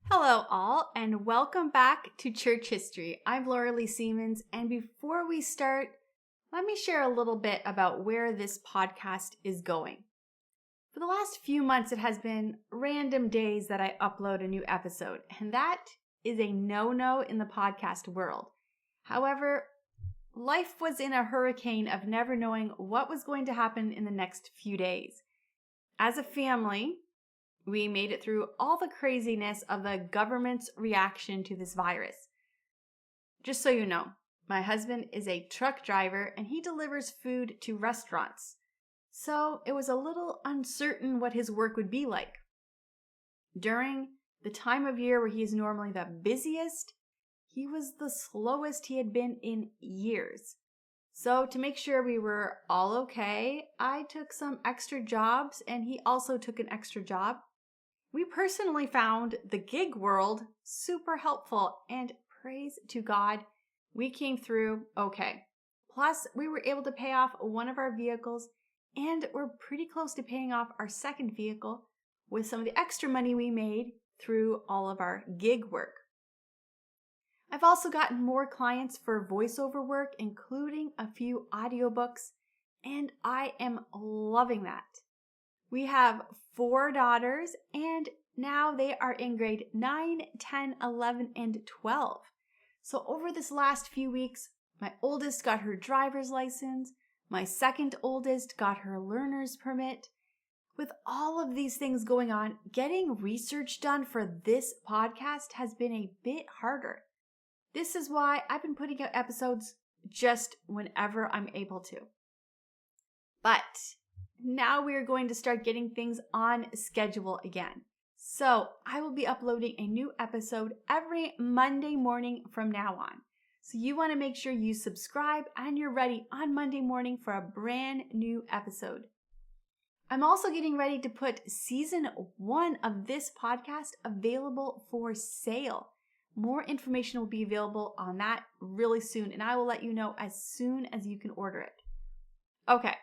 Hello, all, and welcome back to Church History. I'm Laura Lee Siemens, and before we start, let me share a little bit about where this podcast is going. For the last few months, it has been random days that I upload a new episode, and that is a no-no in the podcast world. However, life was in a hurricane of never knowing what was going to happen in the next few days. As a family, we made it through all the craziness of the government's reaction to this virus. Just so you know, my husband is a truck driver and he delivers food to restaurants. So it was a little uncertain what his work would be like. During the time of year where he is normally the busiest, he was the slowest he had been in years. So to make sure we were all okay, I took some extra jobs and he also took an extra job. We personally found the gig world super helpful, and praise to God, we came through okay. Plus, we were able to pay off one of our vehicles, and we're pretty close to paying off our second vehicle with some of the extra money we made through all of our gig work. I've also gotten more clients for voiceover work, including a few audiobooks, and I am loving that. We have 4 daughters, and now they are in grade 9, 10, 11, and 12. So over this last few weeks, my oldest got her driver's license, my second oldest got her learner's permit. With all of these things going on, getting research done for this podcast has been a bit harder. This is why I've been putting out episodes just whenever I'm able to. But now we are going to start getting things on schedule again. So I will be uploading a new episode every Monday morning from now on. So you want to make sure you subscribe and you're ready on Monday morning for a brand new episode. I'm also getting ready to put season 1 of this podcast available for sale. More information will be available on that really soon, and I will let you know as soon as you can order it. Okay.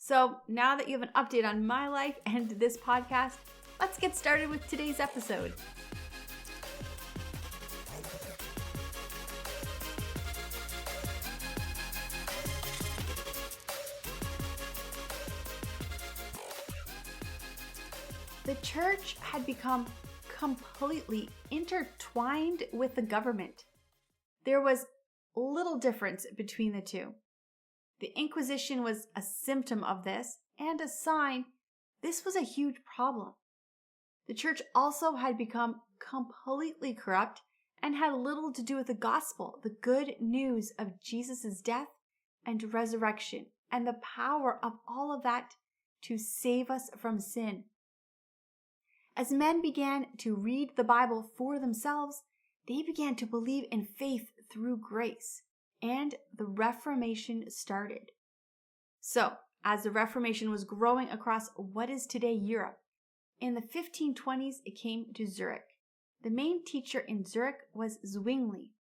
So now that you have an update on my life and this podcast, let's get started with today's episode. The church had become completely intertwined with the government. There was little difference between the two. The Inquisition was a symptom of this and a sign this was a huge problem. The church also had become completely corrupt and had little to do with the gospel, the good news of Jesus' death and resurrection, and the power of all of that to save us from sin. As men began to read the Bible for themselves, they began to believe in faith through grace. And the Reformation started. So, as the Reformation was growing across what is today Europe, in the 1520s it came to Zurich. The main teacher in Zurich was Zwingli.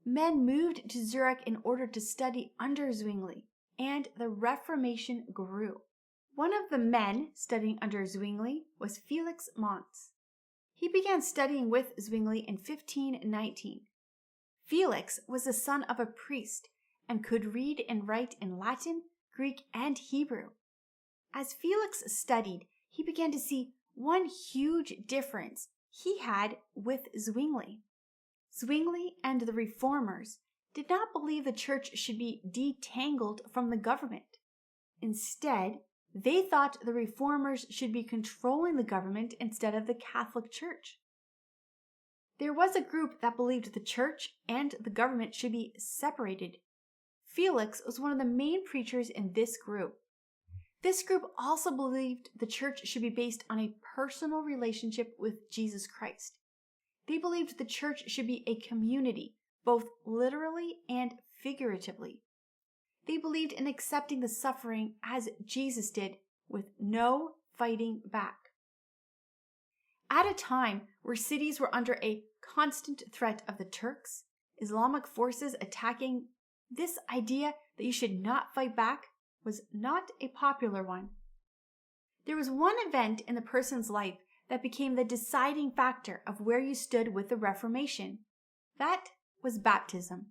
Men moved to Zurich in order to study under Zwingli, and the Reformation grew. One of the men studying under Zwingli was Felix Manz. He began studying with Zwingli in 1519. Felix was the son of a priest and could read and write in Latin, Greek, and Hebrew. As Felix studied, he began to see one huge difference he had with Zwingli. Zwingli and the reformers did not believe the church should be detangled from the government. Instead, they thought the reformers should be controlling the government instead of the Catholic Church. There was a group that believed the church and the government should be separated. Felix was one of the main preachers in this group. This group also believed the church should be based on a personal relationship with Jesus Christ. They believed the church should be a community, both literally and figuratively. They believed in accepting the suffering as Jesus did, with no fighting back. At a time where cities were under a constant threat of the Turks, Islamic forces attacking, this idea that you should not fight back was not a popular one. There was one event in the person's life that became the deciding factor of where you stood with the Reformation. That was baptism.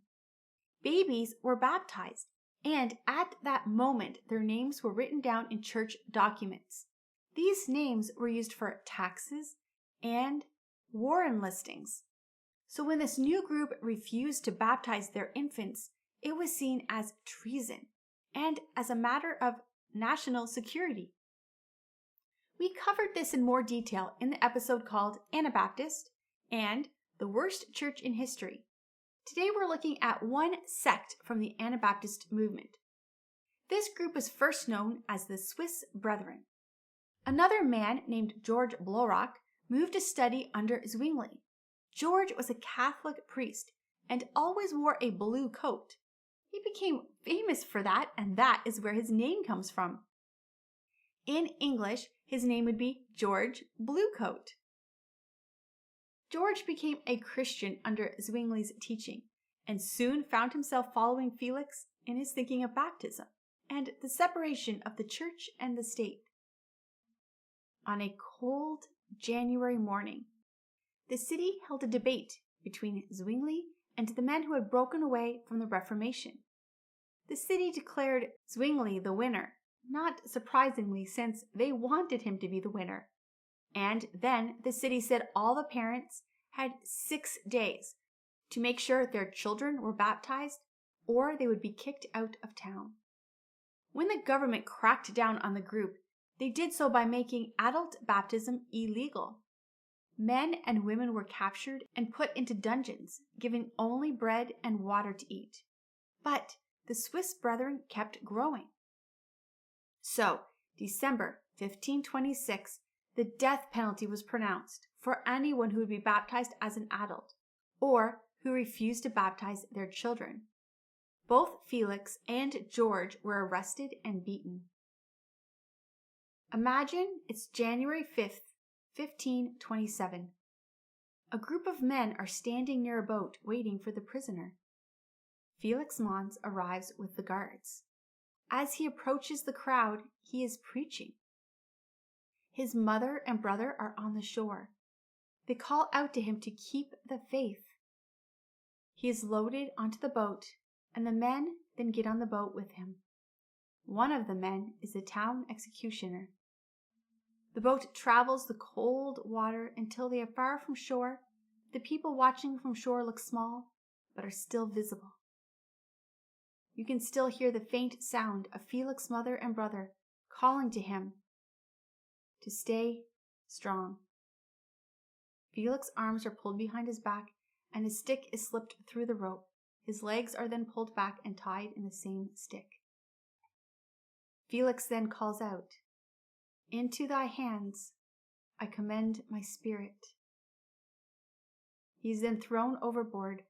Babies were baptized, and at that moment their names were written down in church documents. These names were used for taxes and war enlistings. So when this new group refused to baptize their infants, it was seen as treason and as a matter of national security. We covered this in more detail in the episode called Anabaptist and the Worst Church in History. Today we're looking at one sect from the Anabaptist movement. This group was first known as the Swiss Brethren. Another man named George Blaurock moved to study under Zwingli. George was a Catholic priest and always wore a blue coat. He became famous for that, and that is where his name comes from. In English, his name would be George Bluecoat. George became a Christian under Zwingli's teaching and soon found himself following Felix in his thinking of baptism and the separation of the church and the state. On a cold January morning, the city held a debate between Zwingli and the men who had broken away from the Reformation. The city declared Zwingli the winner, not surprisingly since they wanted him to be the winner. And then the city said all the parents had 6 days to make sure their children were baptized or they would be kicked out of town. When the government cracked down on the group, they did so by making adult baptism illegal. Men and women were captured and put into dungeons, given only bread and water to eat. But the Swiss Brethren kept growing. So, December 1526, the death penalty was pronounced for anyone who would be baptized as an adult or who refused to baptize their children. Both Felix and George were arrested and beaten. Imagine it's January 5th, 1527. A group of men are standing near a boat waiting for the prisoner. Felix Mons arrives with the guards. As he approaches the crowd, he is preaching. His mother and brother are on the shore. They call out to him to keep the faith. He is loaded onto the boat, and the men then get on the boat with him. One of the men is the town executioner. The boat travels the cold water until they are far from shore. The people watching from shore look small, but are still visible. You can still hear the faint sound of Felix's mother and brother calling to him to stay strong. Felix's arms are pulled behind his back, and his stick is slipped through the rope. His legs are then pulled back and tied in the same stick. Felix then calls out, "Into thy hands I commend my spirit." He is then thrown overboard.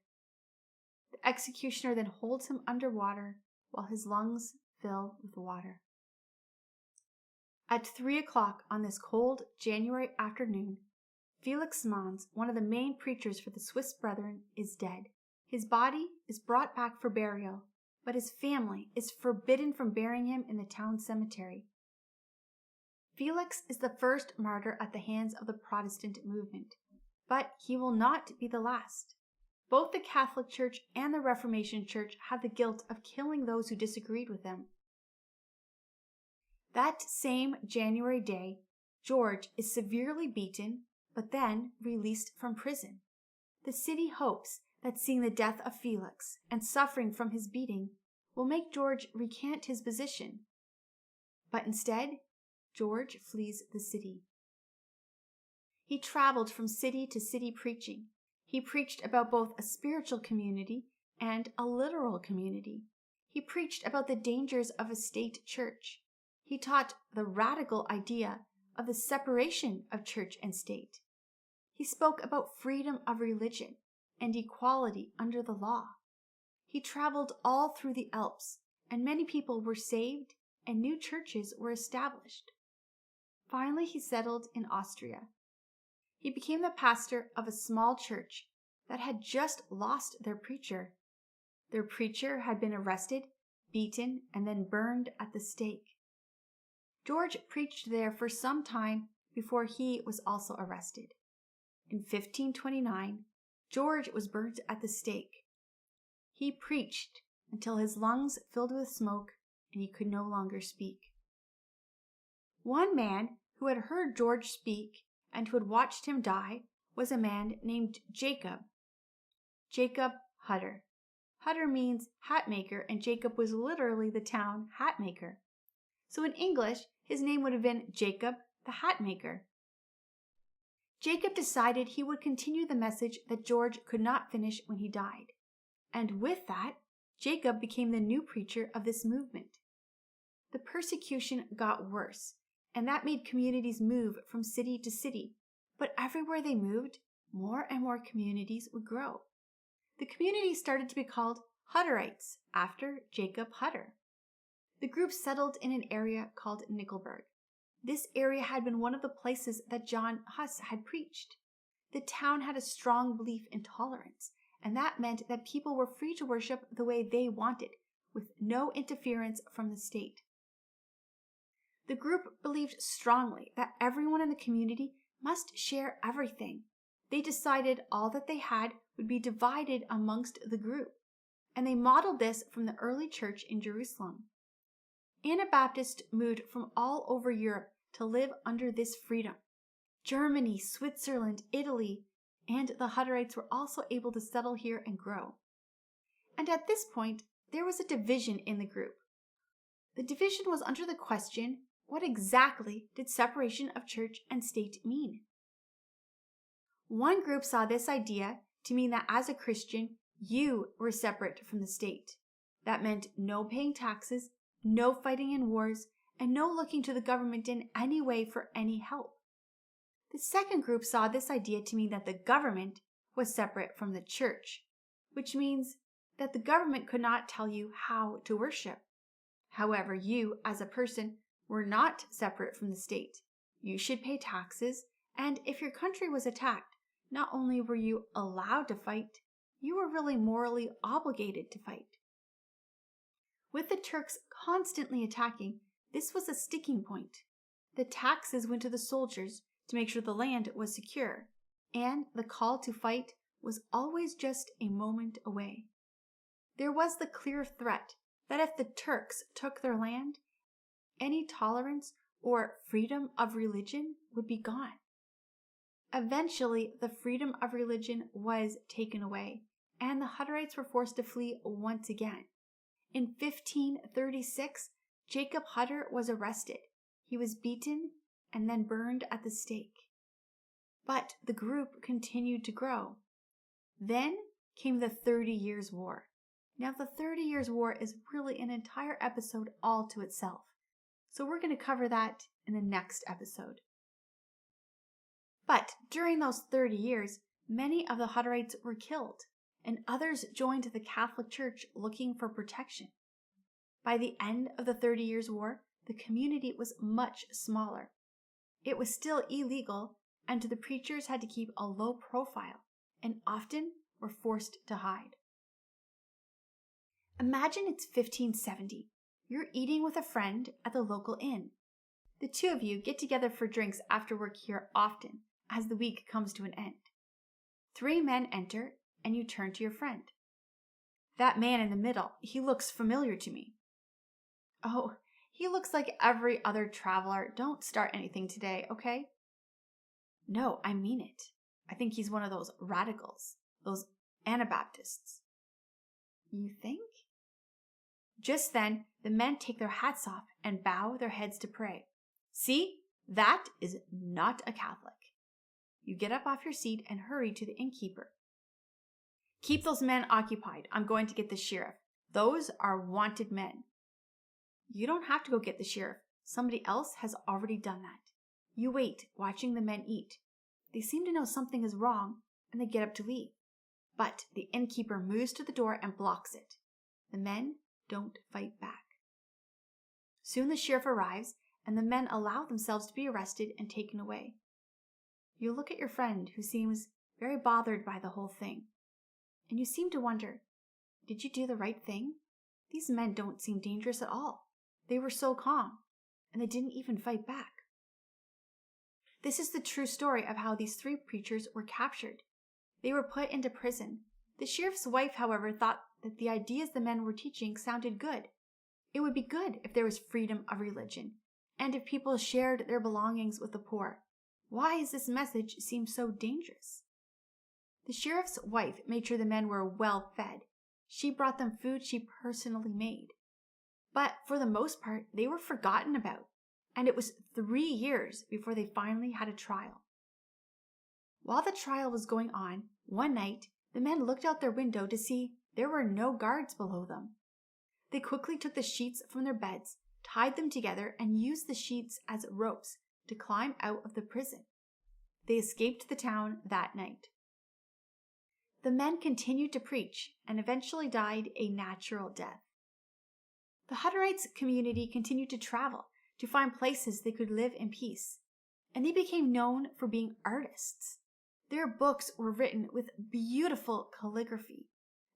The executioner then holds him underwater while his lungs fill with water. At 3 o'clock on this cold January afternoon, Felix Mons, one of the main preachers for the Swiss Brethren, is dead. His body is brought back for burial, but his family is forbidden from burying him in the town cemetery. Felix is the first martyr at the hands of the Protestant movement, but he will not be the last. Both the Catholic Church and the Reformation Church have the guilt of killing those who disagreed with them. That same January day, George is severely beaten, but then released from prison. The city hopes that seeing the death of Felix and suffering from his beating will make George recant his position. But instead, George flees the city. He traveled from city to city preaching. He preached about both a spiritual community and a literal community. He preached about the dangers of a state church. He taught the radical idea of the separation of church and state. He spoke about freedom of religion and equality under the law. He traveled all through the Alps, and many people were saved and new churches were established. Finally, he settled in Austria. He became the pastor of a small church that had just lost their preacher. Their preacher had been arrested, beaten, and then burned at the stake. George preached there for some time before he was also arrested. In 1529, George was burnt at the stake. He preached until his lungs filled with smoke and he could no longer speak. One man who had heard George speak and who had watched him die was a man named Jacob Hutter. Hutter means hat maker, and Jacob was literally the town hat maker. So in English, his name would have been Jacob the Hat Maker. Jacob decided he would continue the message that George could not finish when he died. And with that, Jacob became the new preacher of this movement. The persecution got worse, and that made communities move from city to city. But everywhere they moved, more and more communities would grow. The community started to be called Hutterites, after Jacob Hutter. The group settled in an area called Nickelberg. This area had been one of the places that John Huss had preached. The town had a strong belief in tolerance, and that meant that people were free to worship the way they wanted, with no interference from the state. The group believed strongly that everyone in the community must share everything. They decided all that they had would be divided amongst the group, and they modeled this from the early church in Jerusalem. Anabaptists moved from all over Europe to live under this freedom. Germany, Switzerland, Italy, and the Hutterites were also able to settle here and grow. And at this point, there was a division in the group. The division was under the question, what exactly did separation of church and state mean? One group saw this idea to mean that as a Christian, you were separate from the state. That meant no paying taxes, no fighting in wars, and no looking to the government in any way for any help. The second group saw this idea to mean that the government was separate from the church, which means that the government could not tell you how to worship. However, you, as a person, were not separate from the state. You should pay taxes, and if your country was attacked, not only were you allowed to fight, you were really morally obligated to fight. With the Turks constantly attacking, this was a sticking point. The taxes went to the soldiers to make sure the land was secure, and the call to fight was always just a moment away. There was the clear threat that if the Turks took their land, any tolerance or freedom of religion would be gone. Eventually, the freedom of religion was taken away, and the Hutterites were forced to flee once again. In 1536, Jacob Hutter was arrested. He was beaten and then burned at the stake. But the group continued to grow. Then came the 30 Years' War. Now, the 30 Years' War is really an entire episode all to itself. So we're going to cover that in the next episode. But during those 30 years, many of the Hutterites were killed, and others joined the Catholic Church looking for protection. By the end of the 30 Years' War, the community was much smaller. It was still illegal, and the preachers had to keep a low profile, and often were forced to hide. Imagine it's 1570. You're eating with a friend at the local inn. The two of you get together for drinks after work here often, as the week comes to an end. 3 men enter, and you turn to your friend. That man in the middle, he looks familiar to me. Oh, he looks like every other traveler. Don't start anything today, okay? No, I mean it. I think he's one of those radicals, those Anabaptists. You think? Just then, the men take their hats off and bow their heads to pray. See, that is not a Catholic. You get up off your seat and hurry to the innkeeper. Keep those men occupied. I'm going to get the sheriff. Those are wanted men. You don't have to go get the sheriff. Somebody else has already done that. You wait, watching the men eat. They seem to know something is wrong, and they get up to leave. But the innkeeper moves to the door and blocks it. The men don't fight back. Soon the sheriff arrives, and the men allow themselves to be arrested and taken away. You look at your friend, who seems very bothered by the whole thing, and you seem to wonder, did you do the right thing? These men don't seem dangerous at all. They were so calm, and they didn't even fight back. This is the true story of how these 3 preachers were captured. They were put into prison. The sheriff's wife, however, thought that the ideas the men were teaching sounded good. It would be good if there was freedom of religion, and if people shared their belongings with the poor. Why does this message seem so dangerous? The sheriff's wife made sure the men were well fed. She brought them food she personally made. But for the most part, they were forgotten about, and it was 3 years before they finally had a trial. While the trial was going on, one night, the men looked out their window to see there were no guards below them. They quickly took the sheets from their beds, tied them together, and used the sheets as ropes to climb out of the prison. They escaped the town that night. The men continued to preach and eventually died a natural death. The Hutterites community continued to travel to find places they could live in peace, and they became known for being artists. Their books were written with beautiful calligraphy.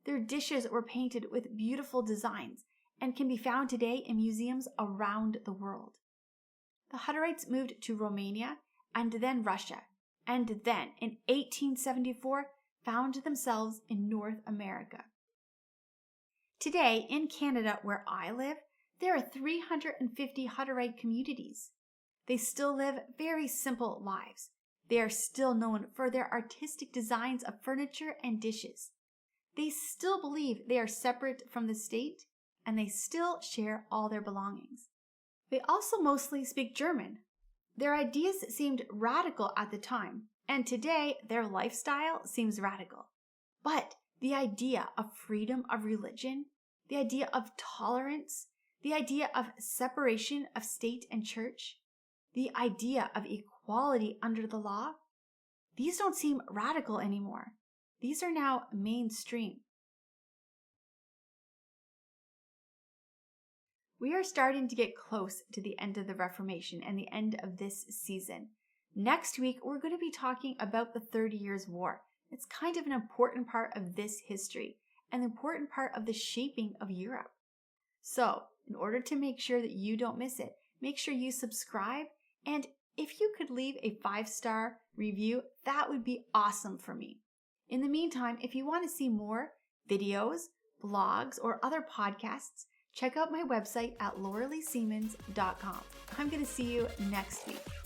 Their dishes were painted with beautiful designs and can be found today in museums around the world. The Hutterites moved to Romania and then Russia, and then in 1874 found themselves in North America. Today, in Canada, where I live, there are 350 Hutterite communities. They still live very simple lives. They are still known for their artistic designs of furniture and dishes. They still believe they are separate from the state, and they still share all their belongings. They also mostly speak German. Their ideas seemed radical at the time, and today their lifestyle seems radical. But the idea of freedom of religion, the idea of tolerance, the idea of separation of state and church, the idea of equality under the law, these don't seem radical anymore. These are now mainstream. We are starting to get close to the end of the Reformation and the end of this season. Next week, we're going to be talking about the 30 Years' War. It's kind of an important part of this history, an important part of the shaping of Europe. So, in order to make sure that you don't miss it, make sure you subscribe, and if you could leave a 5-star review, that would be awesome for me. In the meantime, if you want to see more videos, blogs, or other podcasts, check out my website at lauraleesiemens.com. I'm going to see you next week.